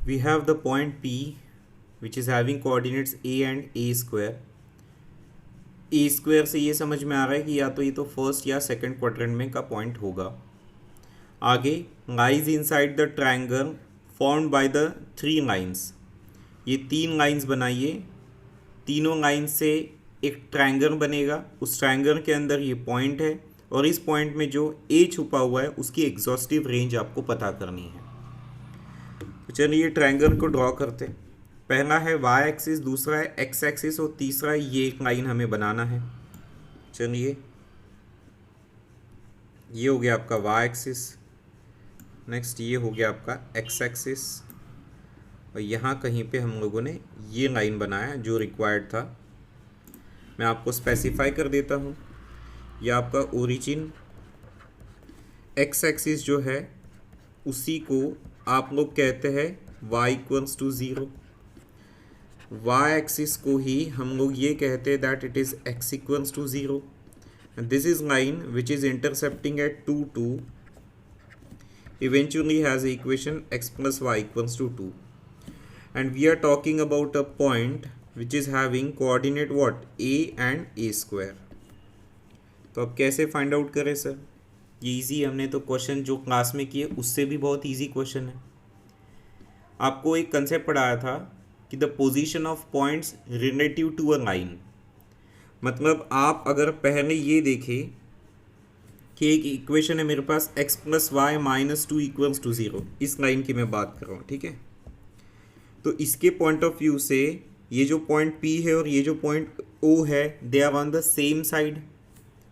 we have the point P which is having coordinates a and a square. A square से ये समझ में आ रहा है कि या तो ये तो फर्स्ट या सेकंड क्वाड्रेंट में का पॉइंट होगा. आगे lies inside the triangle formed by the three lines. ये तीन लाइंस बनाइए, तीनों लाइन से एक ट्रायंगल बनेगा. उस ट्रायंगल के अंदर ये पॉइंट है और इस पॉइंट में जो ए छुपा हुआ है उसकी एग्जॉस्टिव रेंज आपको पता करनी है. तो चलिए ट्रायंगल को ड्रॉ करते हैं. पहला है वाई एक्सिस, दूसरा है एक्स एक्सिस और तीसरा ये एक लाइन हमें बनाना है. चलिए ये हो गया आपका वाई एक्सिस, नेक्स्ट ये हो गया आपका एक्स एक्सिस और यहाँ कहीं पे हम लोगों ने ये लाइन बनाया जो रिक्वायर्ड था. मैं आपको स्पेसिफाई कर देता हूँ. यह आपका ओरिजिन एक्स एक्सिस जो है उसी को आप लोग कहते हैं y equals to 0. Y axis को ही हम लोग ये कहते हैं that it is x equals to 0. This is line which is intercepting at 2 2 eventually has a equation x plus y equals to 2, and we are talking about a point which is having coordinate what a and a square. तो अब कैसे find out करें sir? ये easy, हमने तो question जो class में किए उससे भी बहुत इजी क्वेश्चन है. आपको एक कंसेप्ट पढ़ाया था कि the position of points relative to a line. मतलब आप अगर पहले ये देखें कि एक इक्वेशन है मेरे पास x plus Y minus 2 equals to 0, इस लाइन की मैं बात कर रहा हूँ, ठीक है. तो इसके पॉइंट ऑफ व्यू से ये जो पॉइंट P है और ये जो पॉइंट O है they are on the same side,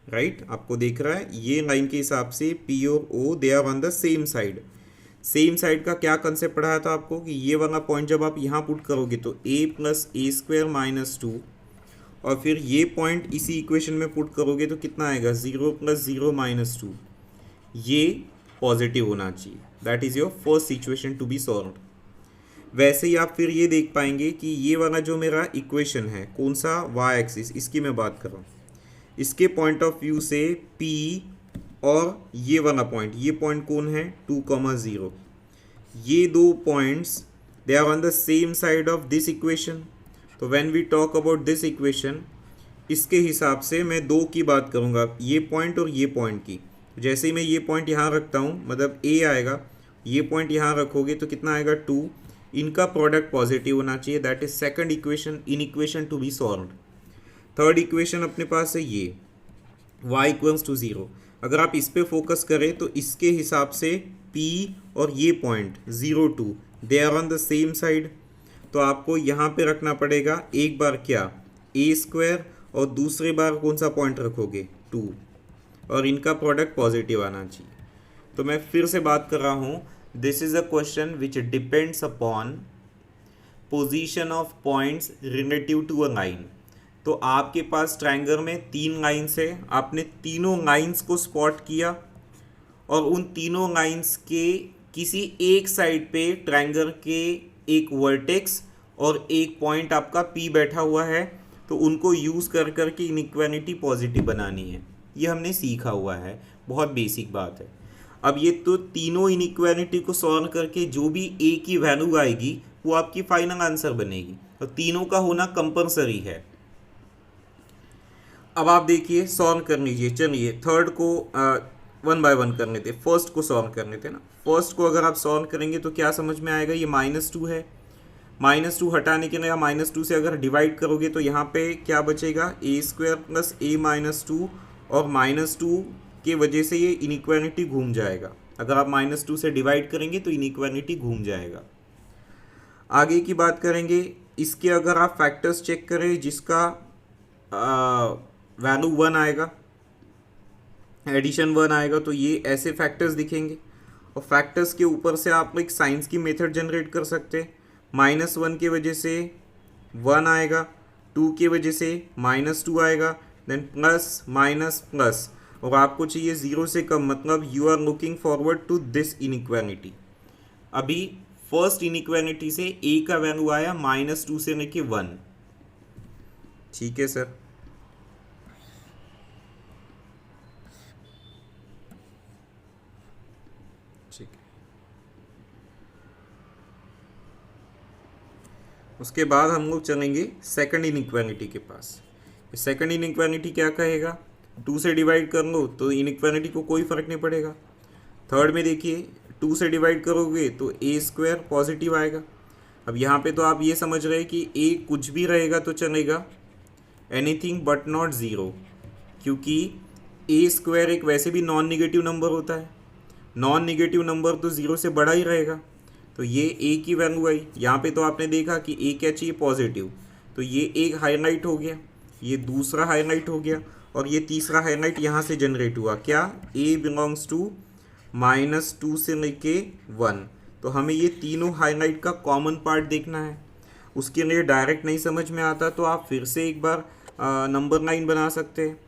right. आपको देख रहा है ये लाइन के हिसाब से P और O they are on the same side. Same side का क्या कंसेप्ट पढ़ाया था आपको कि ये वाला पॉइंट जब आप यहाँ पुट करोगे तो a plus A square minus 2 और फिर ये पॉइंट इसी इक्वेशन में पुट करोगे तो कितना आएगा 0 प्लस 0 माइनस 2. ये पॉजिटिव होना चाहिए. That is your first situation to be solve. वैसे ही आप फिर ये देख पाएंगे कि ये वाला जो मेरा इक्वेशन है कौन सा वाई एक्सिस, इसकी मैं बात कर रहा हूँ. इसके पॉइंट ऑफ व्यू से P और ये वाला पॉइंट, ये पॉइंट कौन है 2,0. ये दो points they are on the same side of this equation. तो when we talk about this equation इसके हिसाब से मैं दो की बात करूँगा, ये पॉइंट और ये पॉइंट की. जैसे ही मैं ये पॉइंट यहाँ रखता हूँ मतलब A आएगा, ये पॉइंट यहाँ रखोगे तो कितना आएगा 2. इनका प्रोडक्ट पॉजिटिव होना चाहिए. That is second equation in equation to be solved. Third equation अपने पास है ये y इक्वल्स टू 0. अगर आप इस पे फोकस करें तो इसके हिसाब से P और ये point 0 2 they are on the same side. तो आपको यहाँ पे रखना पड़ेगा एक बार क्या a स्क्वायर और दूसरी बार कौन सा पॉइंट रखोगे 2 और इनका प्रोडक्ट पॉजिटिव आना चाहिए. तो मैं फिर से बात कर रहा हूँ. This is a question which depends upon position of points relative to a line. तो आपके पास ट्रायंगल में तीन लाइन्स है, आपने तीनों लाइन्स को स्पॉट किया और उन तीनों लाइन्स के किसी एक साइड पे ट्रायंगल के एक वर्टेक्स और एक पॉइंट आपका P बैठा हुआ है. तो उनको यूज़ कर करके इनइक्वालिटी पॉजिटिव बनानी है. ये हमने सीखा हुआ है, बहुत बेसिक बात है. अब ये तो तीनों इनइक्वालिटी को सॉल्व करके जो भी A की वैल्यू आएगी वो आपकी फाइनल आंसर बनेगी. तो तीनों का होना कंपलसरी है. अब आप देखिए सॉल्व कर लीजिए. चलिए थर्ड को वन बाय वन कर लेते. फर्स्ट को सॉल्व कर लेते ना. फर्स्ट को अगर आप सॉल्व करेंगे तो क्या समझ में आएगा, ये -2 है. -2 हटाने के लिए -2 से अगर डिवाइड करोगे तो यहाँ पे क्या बचेगा ए स्क्वायर प्लस ए माइनस 2 और -2 के वजह से ये इनइक्वालिटी घूम जाएगा. अगर आप -2 से डिवाइड करेंगे तो इनइक्वालिटी घूम जाएगा. आगे की बात करेंगे. इसके अगर आप फैक्टर्स चेक करें जिसका वैल्यू 1 आएगा, एडिशन 1 आएगा, तो ये ऐसे फैक्टर्स दिखेंगे. और फैक्टर्स के ऊपर से आप एक साइंस की मेथड जनरेट कर सकते हैं. -1 की वजह से 1 आएगा, 2 की वजह से -2 आएगा, देन प्लस माइनस प्लस, और आपको चाहिए 0 से कम. मतलब you are looking forward to this inequality. अभी फर्स्ट इनइक्वालिटी से A का वैल्यू आया -2 से लेके 1. ठीक है सर. ठीक है. उसके बाद हम लोग चलेंगे सेकंड इनइक्वालिटी के पास। सेकंड इनइक्वालिटी क्या कहेगा, 2 से डिवाइड कर लो तो इनइक्वालिटी को कोई फ़र्क नहीं पड़ेगा। थर्ड में देखिए 2 से डिवाइड करोगे तो ए स्क्वायर पॉजिटिव आएगा। अब यहाँ पे तो आप ये समझ रहे हैं कि ए कुछ भी रहेगा तो चलेगा, एनीथिंग बट नॉट ज़ीरो, क्योंकि ए स्क्वायर एक वैसे भी नॉन निगेटिव नंबर होता है। नॉन निगेटिव नंबर तो ज़ीरो से बड़ा ही रहेगा, तो ये ए की वैल्यू आई। यहाँ पे तो आपने देखा कि ए क्या चाहिए, पॉजिटिव, तो ये एक हाईलाइट हो गया, ये दूसरा हाईलाइट हो गया, और ये तीसरा हाईलाइट यहाँ से जनरेट हुआ, क्या, ए बिलोंग्स टू -2 से लेके 1। तो हमें ये तीनों हाईलाइट का कॉमन पार्ट देखना है। उसके लिए डायरेक्ट नहीं समझ में आता तो आप फिर से एक बार नंबर लाइन बना सकते हैं।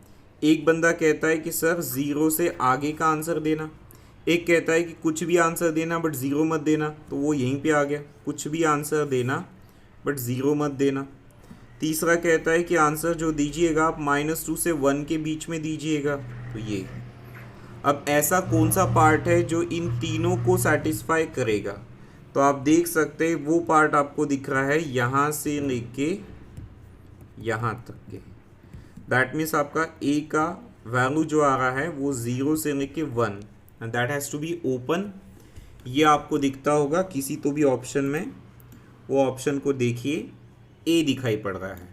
एक बंदा कहता है कि सर 0 से आगे का आंसर देना, एक कहता है कि कुछ भी आंसर देना बट ज़ीरो मत देना, तो वो यहीं पे आ गया, कुछ भी आंसर देना बट ज़ीरो मत देना। तीसरा कहता है कि आंसर जो दीजिएगा आप -2 से 1 के बीच में दीजिएगा, तो ये। अब ऐसा कौन सा पार्ट है जो इन तीनों को सेटिस्फाई करेगा, तो आप देख सकते हैं वो पार्ट आपको दिख रहा है यहाँ से लेके यहाँ तक के। दैट मीन्स आपका ए का वैल्यू जो आ रहा है वो 0 से लेके 1, and that has to be open. ये आपको दिखता होगा किसी तो भी ऑप्शन में, वो ऑप्शन को देखिए, ए दिखाई पड़ रहा है।